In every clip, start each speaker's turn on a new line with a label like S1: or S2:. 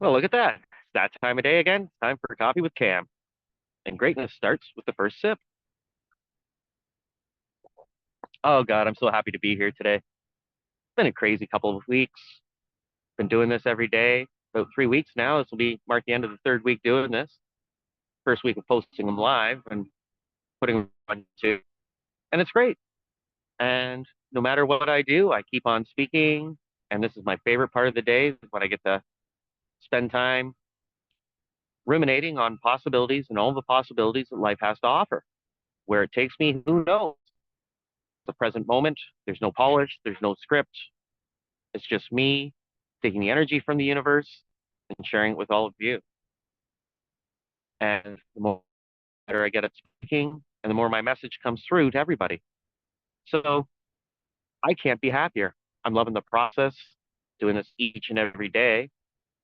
S1: Well, look at that. It's that time of day again. Time for coffee with Cam. And greatness starts with the first sip. Oh God, I'm so happy to be here today. It's been a crazy couple of weeks. Been doing this every day. About 3 weeks now. This will be mark the end of the third week doing this. First week of posting them live and putting them on too. And it's great. And no matter what I do, I keep on speaking. And this is my favorite part of the day when I get to spend time ruminating on possibilities and all the possibilities that life has to offer. Where it takes me, who knows? The present moment. There's no polish, there's no script. It's just me taking the energy from the universe and sharing it with all of you. And the more better I get at speaking, and the more my message comes through to everybody. So I can't be happier. I'm loving the process, doing this each and every day.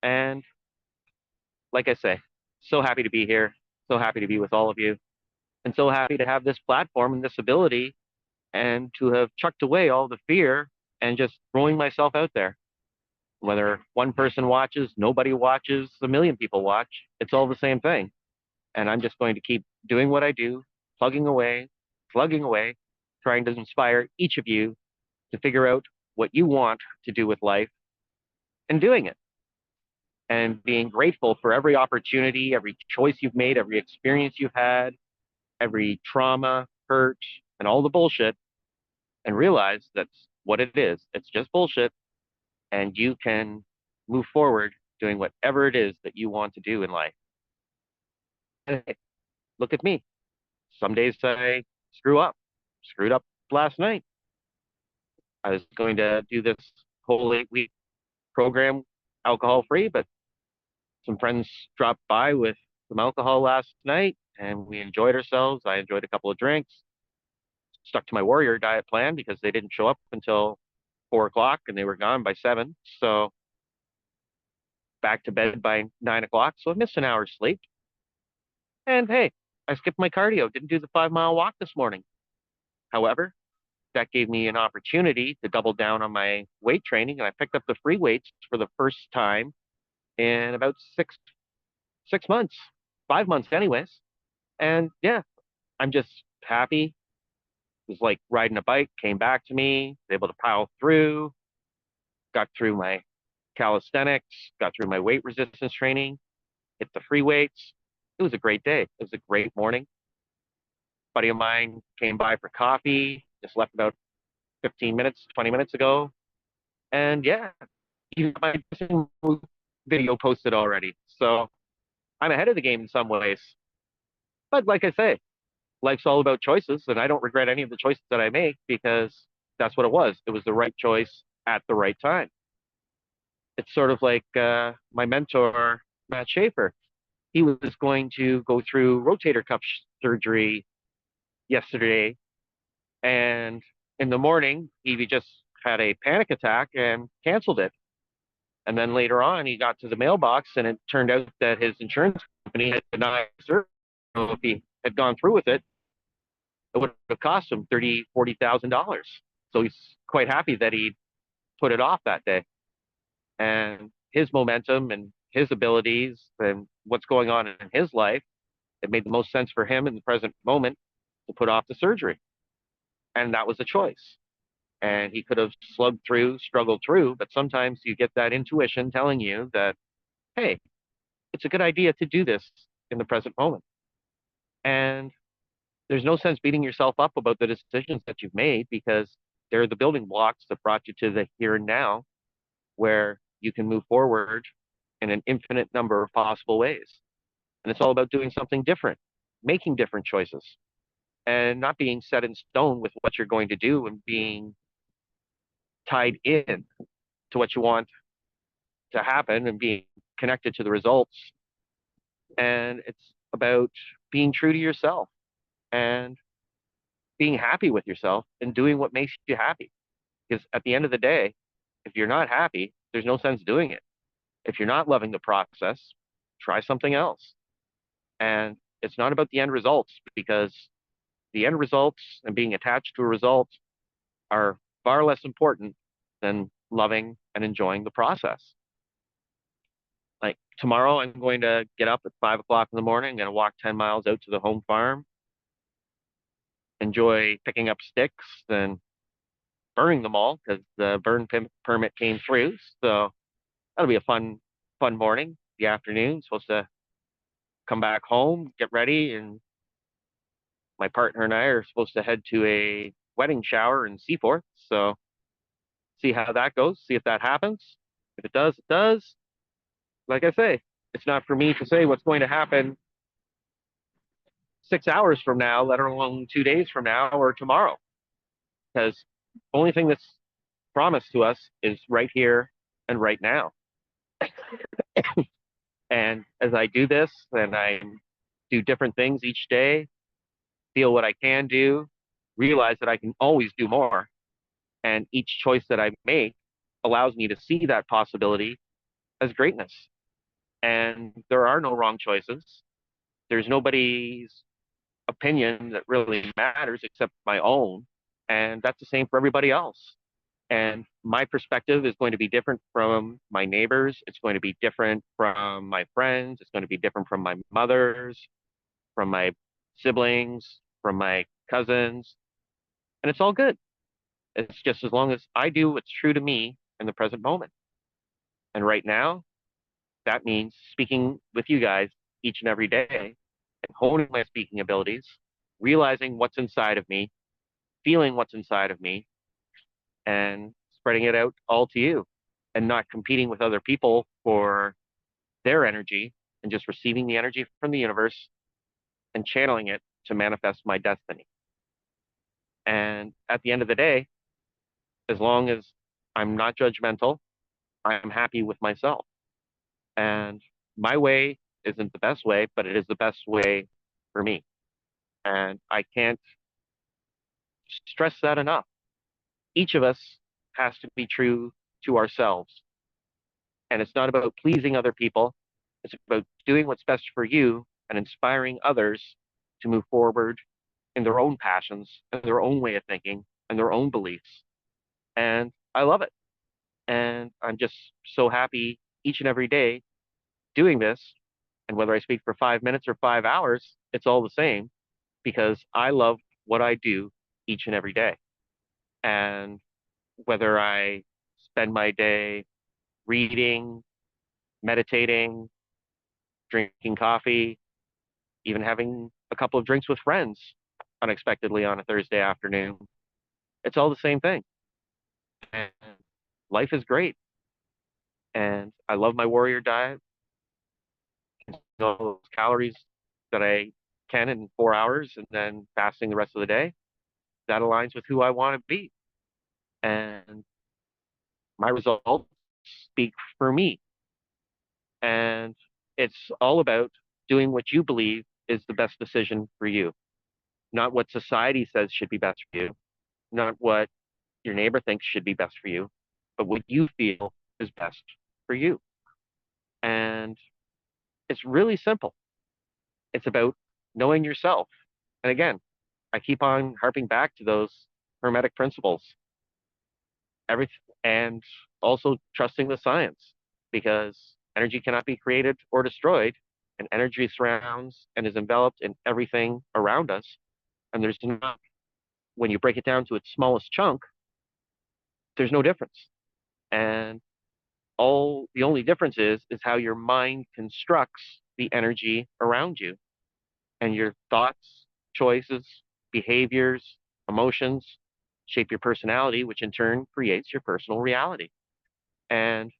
S1: And like I say, so happy to be here, so happy to be with all of you, and so happy to have this platform and this ability and to have chucked away all the fear and just throwing myself out there. Whether one person watches, nobody watches, a million people watch, it's all the same thing. And I'm just going to keep doing what I do, plugging away, trying to inspire each of you to figure out what you want to do with life and doing it. And being grateful for every opportunity, every choice you've made, every experience you've had, every trauma, hurt, and all the bullshit, and realize that's what it is. It's just bullshit. And you can move forward doing whatever it is that you want to do in life. And hey, look at me. Some days I screwed up last night. I was going to do this whole 8 week program alcohol free, but some friends dropped by with some alcohol last night and we enjoyed ourselves. I enjoyed a couple of drinks, stuck to my warrior diet plan because they didn't show up until 4 o'clock and they were gone by 7. So back to bed by 9 o'clock. So I missed an hour's sleep. And hey, I skipped my cardio, didn't do the 5 mile walk this morning. However, that gave me an opportunity to double down on my weight training. And I picked up the free weights for the first time in about six months, 5 months anyways. And yeah, I'm just happy. It was like riding a bike, came back to me, able to power through, got through my calisthenics, got through my weight resistance training, hit the free weights. It was a great day. It was a great morning. Buddy of mine came by for coffee, just left about 15 minutes, 20 minutes ago. And yeah, even my video posted already. So I'm ahead of the game in some ways. But like I say, life's all about choices, and I don't regret any of the choices that I make because that's what it was. It was the right choice at the right time. It's sort of like my mentor, Matt Schaefer. He was going to go through rotator cuff surgery yesterday, and in the morning, he just had a panic attack and canceled it. And then later on, he got to the mailbox, and it turned out that his insurance company had denied surgery. So if he had gone through with it, it would have cost him $40,000. So he's quite happy that he put it off that day. And his momentum and his abilities and what's going on in his life, it made the most sense for him in the present moment to put off the surgery. And that was a choice. And he could have slugged through, struggled through, but sometimes you get that intuition telling you that, hey, it's a good idea to do this in the present moment. And there's no sense beating yourself up about the decisions that you've made because they're the building blocks that brought you to the here and now where you can move forward in an infinite number of possible ways. And it's all about doing something different, making different choices, and not being set in stone with what you're going to do and being tied in to what you want to happen and being connected to the results. And it's about being true to yourself and being happy with yourself and doing what makes you happy. Because at the end of the day, if you're not happy, there's no sense doing it. If you're not loving the process, try something else. And it's not about the end results because the end results and being attached to a result are far less important than loving and enjoying the process. Like tomorrow, I'm going to get up at 5 o'clock in the morning. I'm going to walk 10 miles out to the home farm, enjoy picking up sticks and burning them all because the permit came through. So that'll be a fun morning. The afternoon, supposed to come back home, get ready, and my partner and I are supposed to head to a wedding shower in Seaforth. So see how that goes, see if that happens. If it does, it does. Like I say, it's not for me to say what's going to happen 6 hours from now, let alone 2 days from now or tomorrow. Because the only thing that's promised to us is right here and right now. And as I do this and I do different things each day, feel what I can do, realize that I can always do more. And each choice that I make allows me to see that possibility as greatness. And there are no wrong choices. There's nobody's opinion that really matters except my own. And that's the same for everybody else. And my perspective is going to be different from my neighbors. It's going to be different from my friends. It's going to be different from my mother's, from my siblings, from my cousins. And it's all good. It's just as long as I do what's true to me in the present moment. And right now, that means speaking with you guys each and every day and honing my speaking abilities, realizing what's inside of me, feeling what's inside of me, and spreading it out all to you and not competing with other people for their energy and just receiving the energy from the universe and channeling it to manifest my destiny. And at the end of the day, as long as I'm not judgmental, I'm happy with myself. And my way isn't the best way, but it is the best way for me. And I can't stress that enough. Each of us has to be true to ourselves. And it's not about pleasing other people. It's about doing what's best for you and inspiring others to move forward in their own passions and their own way of thinking and their own beliefs. And I love it. And I'm just so happy each and every day doing this. And whether I speak for 5 minutes or 5 hours, it's all the same because I love what I do each and every day. And whether I spend my day reading, meditating, drinking coffee, even having a couple of drinks with friends unexpectedly on a Thursday afternoon, it's all the same thing. And life is great. And I love my warrior diet, all those calories that I can in 4 hours and then fasting the rest of the day. That aligns with who I want to be. And my results speak for me. And it's all about doing what you believe is the best decision for you, not what society says should be best for you, not what your neighbor thinks should be best for you, but what you feel is best for you. And it's really simple. It's about knowing yourself. And again, I keep on harping back to those hermetic principles. Everything, and also trusting the science because energy cannot be created or destroyed, and energy surrounds and is enveloped in everything around us. And there's not, when you break it down to its smallest chunk, there's no difference. And all the only difference is how your mind constructs the energy around you and your thoughts, choices, behaviors, emotions shape your personality, which in turn creates your personal reality. And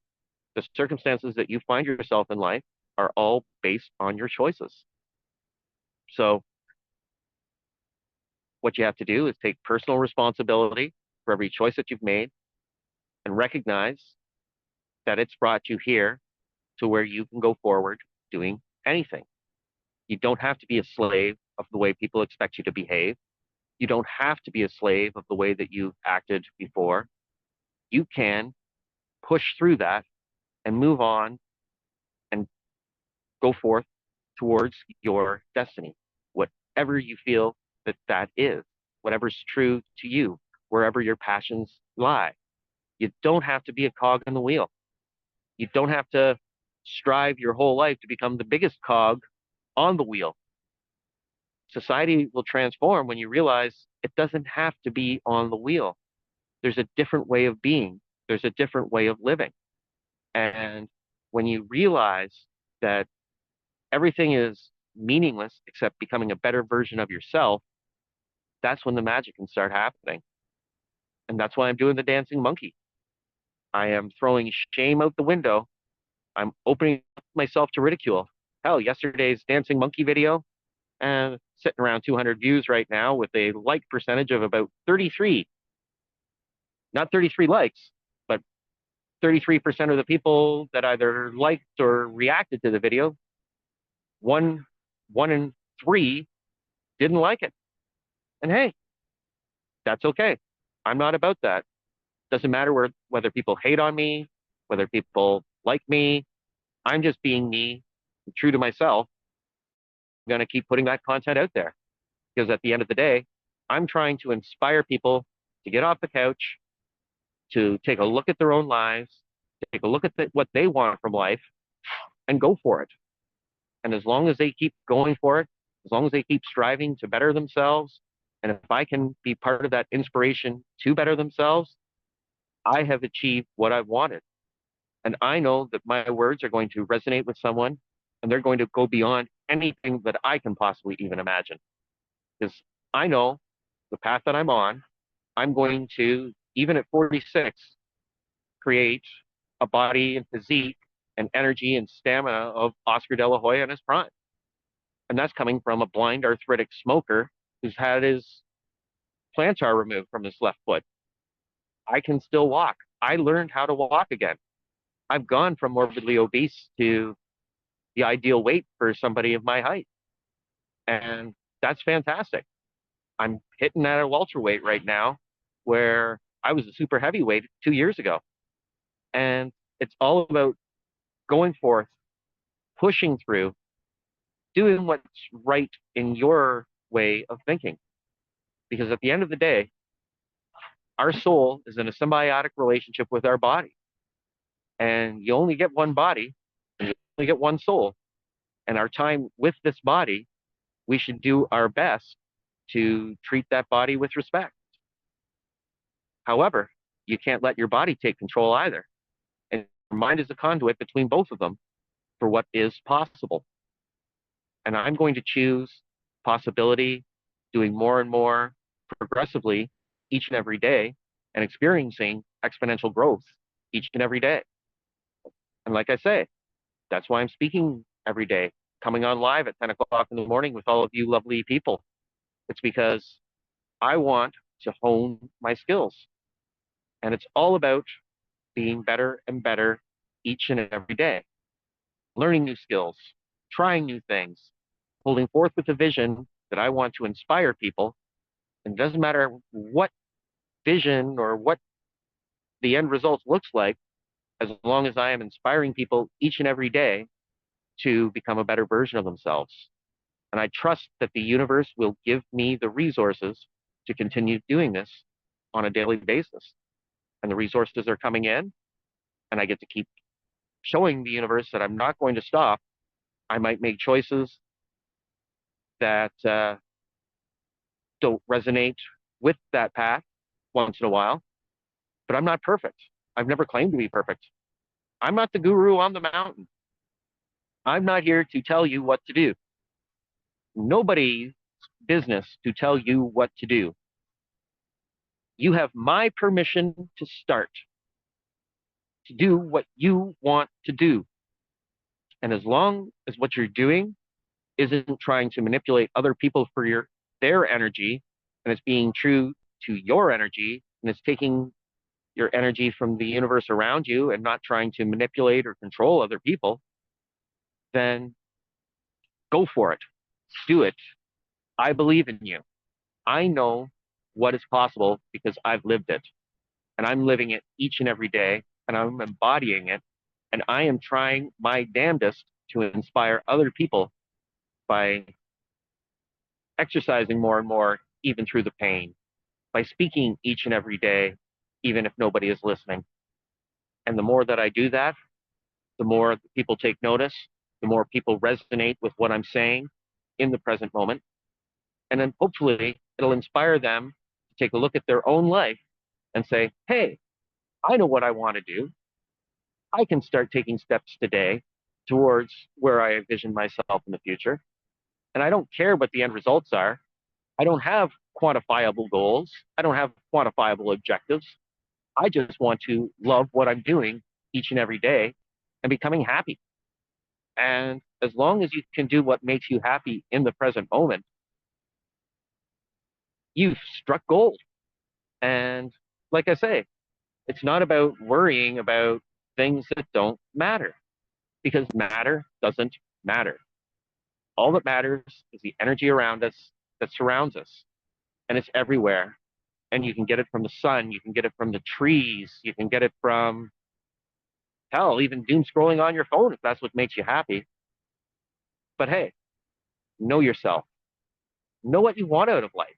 S1: the circumstances that you find yourself in life are all based on your choices. So what you have to do is take personal responsibility for every choice that you've made and recognize that it's brought you here to where you can go forward doing anything. You don't have to be a slave of the way people expect you to behave. You don't have to be a slave of the way that you've acted before. You can push through that and move on and go forth towards your destiny, whatever you feel that that is, whatever's true to you, wherever your passions lie. You don't have to be a cog in the wheel. You don't have to strive your whole life to become the biggest cog on the wheel. Society will transform when you realize it doesn't have to be on the wheel. There's a different way of being. There's a different way of living. And when you realize that everything is meaningless except becoming a better version of yourself, that's when the magic can start happening. And that's why I'm doing the dancing monkey. I am throwing shame out the window. I'm opening myself to ridicule. Hell, yesterday's dancing monkey video, and sitting around 200 views right now with a like percentage of about 33. Not 33 likes, but 33% of the people that either liked or reacted to the video, one in three didn't like it. And hey, that's okay. I'm not about that. Doesn't matter whether people hate on me, whether people like me. I'm just being me, true to myself. I'm going to keep putting that content out there because at the end of the day, I'm trying to inspire people to get off the couch, to take a look at their own lives, take a look at what they want from life, and go for it. And as long as they keep going for it, as long as they keep striving to better themselves, and if I can be part of that inspiration to better themselves, I have achieved what I've wanted. And I know that my words are going to resonate with someone and they're going to go beyond anything that I can possibly even imagine. Because I know the path that I'm on, I'm going to, even at 46, create a body and physique and energy and stamina of Oscar De La Hoya in his prime. And that's coming from a blind arthritic smoker who's had his plantar removed from his left foot. I can still walk. I learned how to walk again. I've gone from morbidly obese to the ideal weight for somebody of my height. And that's fantastic. I'm hitting at a welterweight right now where I was a super heavyweight 2 years ago. And it's all about going forth, pushing through, doing what's right in your way of thinking. Because at the end of the day, our soul is in a symbiotic relationship with our body. And you only get one body, and you only get one soul. And our time with this body, we should do our best to treat that body with respect. However, you can't let your body take control either. And your mind is a conduit between both of them for what is possible. And I'm going to choose possibility, doing more and more progressively each and every day, and experiencing exponential growth each and every day. And like I say, that's why I'm speaking every day, coming on live at 10 o'clock in the morning with all of you lovely people. It's because I want to hone my skills. And it's all about being better and better each and every day, learning new skills, trying new things, holding forth with a vision that I want to inspire people. And it doesn't matter what vision or what the end result looks like, as long as I am inspiring people each and every day to become a better version of themselves. And I trust that the universe will give me the resources to continue doing this on a daily basis. And the resources are coming in, and I get to keep showing the universe that I'm not going to stop. I might make choices that don't resonate with that path once in a while, but I'm not perfect. I've never claimed to be perfect. I'm not the guru on the mountain. I'm not here to tell you what to do. Nobody's business to tell you what to do. You have my permission to start, to do what you want to do. And as long as what you're doing isn't trying to manipulate other people for their energy, and it's being true to your energy, and it's taking your energy from the universe around you and not trying to manipulate or control other people, then go for it. Do it. I believe in you. I know what is possible because I've lived it. And I'm living it each and every day, and I'm embodying it. And I am trying my damnedest to inspire other people by exercising more and more, even through the pain, by speaking each and every day, even if nobody is listening. And the more that I do that, the more people take notice, the more people resonate with what I'm saying in the present moment. And then hopefully it'll inspire them to take a look at their own life and say, hey, I know what I want to do. I can start taking steps today towards where I envision myself in the future. And I don't care what the end results are. I don't have quantifiable goals. I don't have quantifiable objectives. I just want to love what I'm doing each and every day and becoming happy. And as long as you can do what makes you happy in the present moment, you've struck gold. And like I say, it's not about worrying about things that don't matter because matter doesn't matter. All that matters is the energy around us that surrounds us, and it's everywhere. And you can get it from the sun, you can get it from the trees, you can get it from hell, even doom scrolling on your phone if that's what makes you happy. But hey, know yourself, know what you want out of life,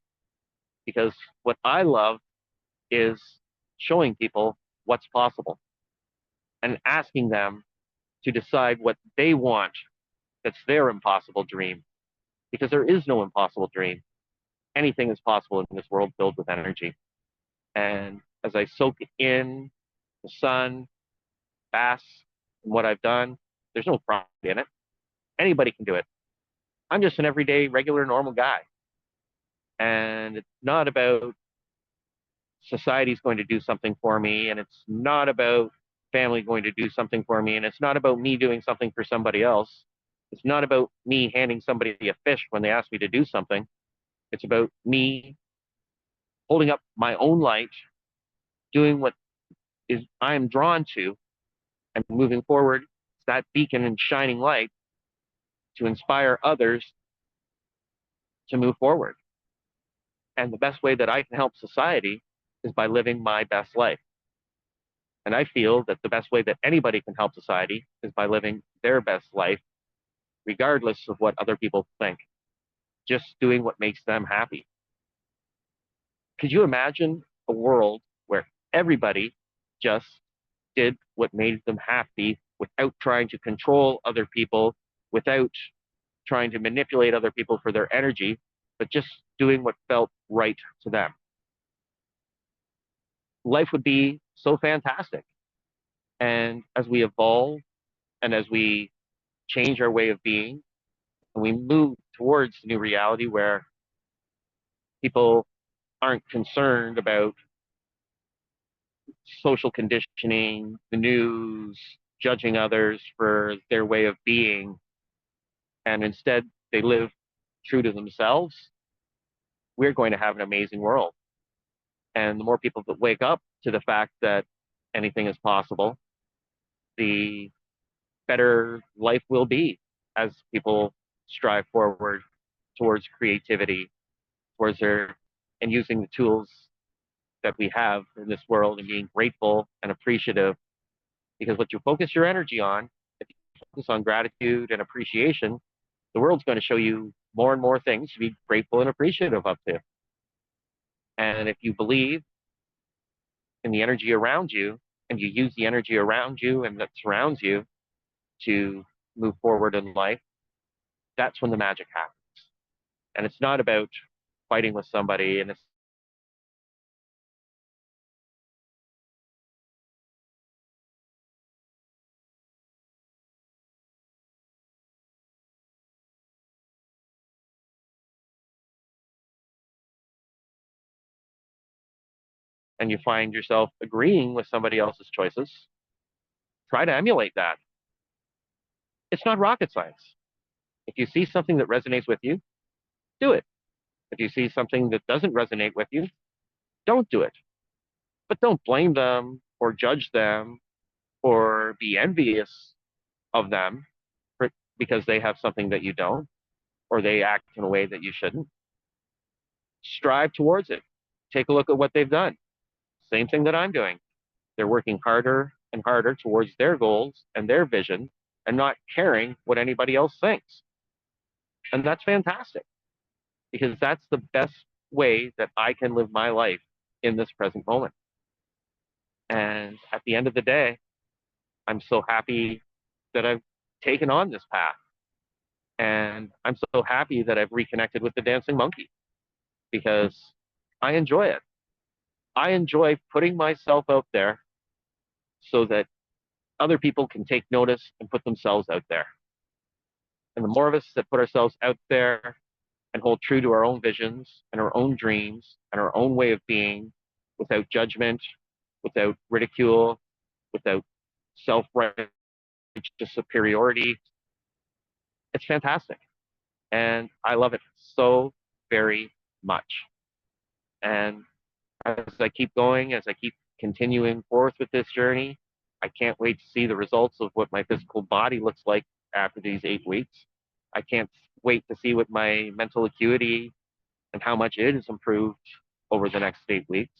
S1: because what I love is showing people what's possible and asking them to decide what they want that's their impossible dream, because there is no impossible dream. Anything is possible in this world filled with energy. And as I soak in the sun, bask in what I've done, there's no pride in it. Anybody can do it. I'm just an everyday, regular, normal guy. And it's not about society's going to do something for me, and it's not about family going to do something for me, and it's not about me doing something for somebody else. It's not about me handing somebody a fish when they ask me to do something. It's about me holding up my own light, doing what is I am drawn to, and moving forward. It's that beacon and shining light to inspire others to move forward. And the best way that I can help society is by living my best life. And I feel that the best way that anybody can help society is by living their best life, regardless of what other people think, just doing what makes them happy. Could you imagine a world where everybody just did what made them happy without trying to control other people, without trying to manipulate other people for their energy, but just doing what felt right to them? Life would be so fantastic. And as we evolve and as we change our way of being, and we move towards the new reality where people aren't concerned about social conditioning, the news, judging others for their way of being, and instead they live true to themselves, we're going to have an amazing world. And the more people that wake up to the fact that anything is possible, the better life will be as people strive forward towards creativity, towards their and using the tools that we have in this world and being grateful and appreciative. Because what you focus your energy on, if you focus on gratitude and appreciation, the world's going to show you more and more things to be grateful and appreciative of too. And if you believe in the energy around you and you use the energy around you and that surrounds you to move forward in life, that's when the magic happens. And it's not about fighting with somebody, and it's and you find yourself agreeing with somebody else's choices, try to emulate that. It's not rocket science. If you see something that resonates with you, do it. If you see something that doesn't resonate with you, don't do it. But don't blame them or judge them or be envious of them for, because they have something that you don't or they act in a way that you shouldn't. Strive towards it. Take a look at what they've done. Same thing that I'm doing. They're working harder and harder towards their goals and their vision and not caring what anybody else thinks. And that's fantastic because that's the best way that I can live my life in this present moment. And at the end of the day, I'm so happy that I've taken on this path. And I'm so happy that I've reconnected with the dancing monkey because I enjoy it. I enjoy putting myself out there so that other people can take notice and put themselves out there. And the more of us that put ourselves out there and hold true to our own visions and our own dreams and our own way of being without judgment, without ridicule, without self-righteous superiority, it's fantastic. And I love it so very much. And as I keep going, as I keep continuing forth with this journey, I can't wait to see the results of what my physical body looks like after these 8 weeks. I can't wait to see what my mental acuity and how much it has improved over the next 8 weeks.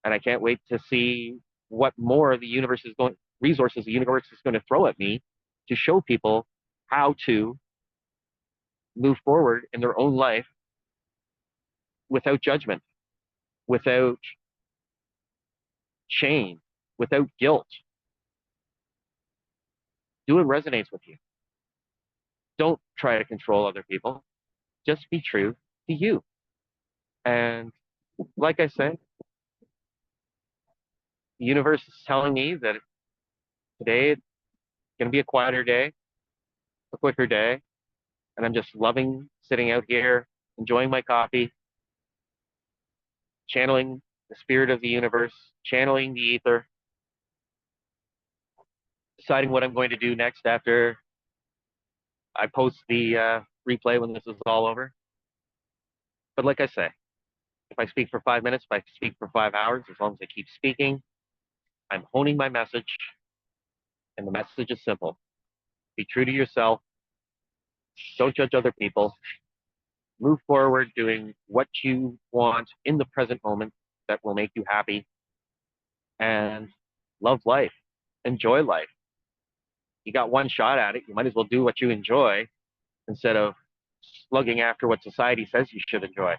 S1: And I can't wait to see what more the universe is going, resources the universe is going to throw at me to show people how to move forward in their own life without judgment, without shame, without guilt. Do what resonates with you. Don't try to control other people. Just be true to you. And like I said, the universe is telling me that today it's going to be a quieter day, a quicker day. And I'm just loving sitting out here, enjoying my coffee, channeling the spirit of the universe, channeling the ether, deciding what I'm going to do next after I post the replay when this is all over. But like I say, if I speak for 5 minutes, if I speak for 5 hours, as long as I keep speaking, I'm honing my message. And the message is simple. Be true to yourself. Don't judge other people. Move forward doing what you want in the present moment that will make you happy. And love life. Enjoy life. You got one shot at it. You might as well do what you enjoy instead of slugging after what society says you should enjoy.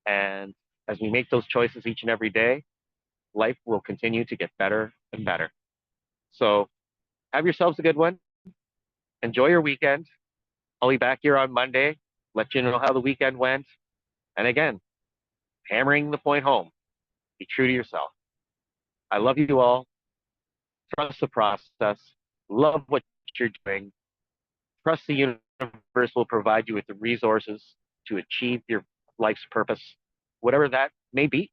S1: And as we make those choices each and every day, life will continue to get better and better. So have yourselves a good one. Enjoy your weekend. I'll be back here on Monday, let you know how the weekend went. And again, hammering the point home, be true to yourself. I love you all. Trust the process. Love what you're doing. Trust the universe will provide you with the resources to achieve your life's purpose, whatever that may be.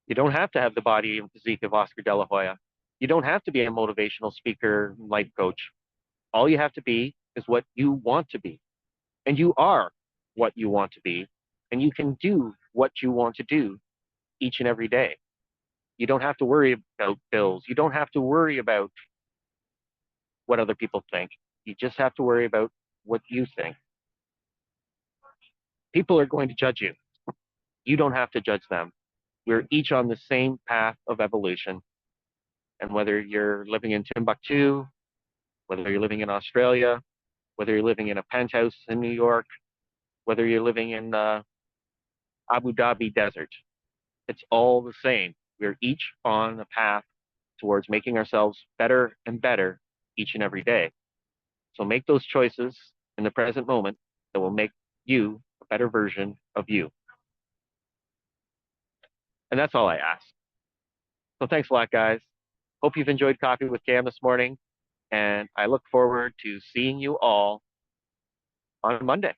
S1: You don't have to have the body and physique of Oscar De La Hoya. You don't have to be a motivational speaker, life coach. All you have to be is what you want to be. And you are what you want to be. And you can do what you want to do each and every day. You don't have to worry about bills. You don't have to worry about what other people think. You just have to worry about what you think. People are going to judge you. You don't have to judge them. We're each on the same path of evolution. And whether you're living in Timbuktu, whether you're living in Australia, whether you're living in a penthouse in New York, whether you're living in the Abu Dhabi desert, it's all the same. We're each on a path towards making ourselves better and better each and every day. So make those choices in the present moment that will make you a better version of you. And that's all I ask. So thanks a lot, guys. Hope you've enjoyed Coffee with Cam this morning. And I look forward to seeing you all on Monday.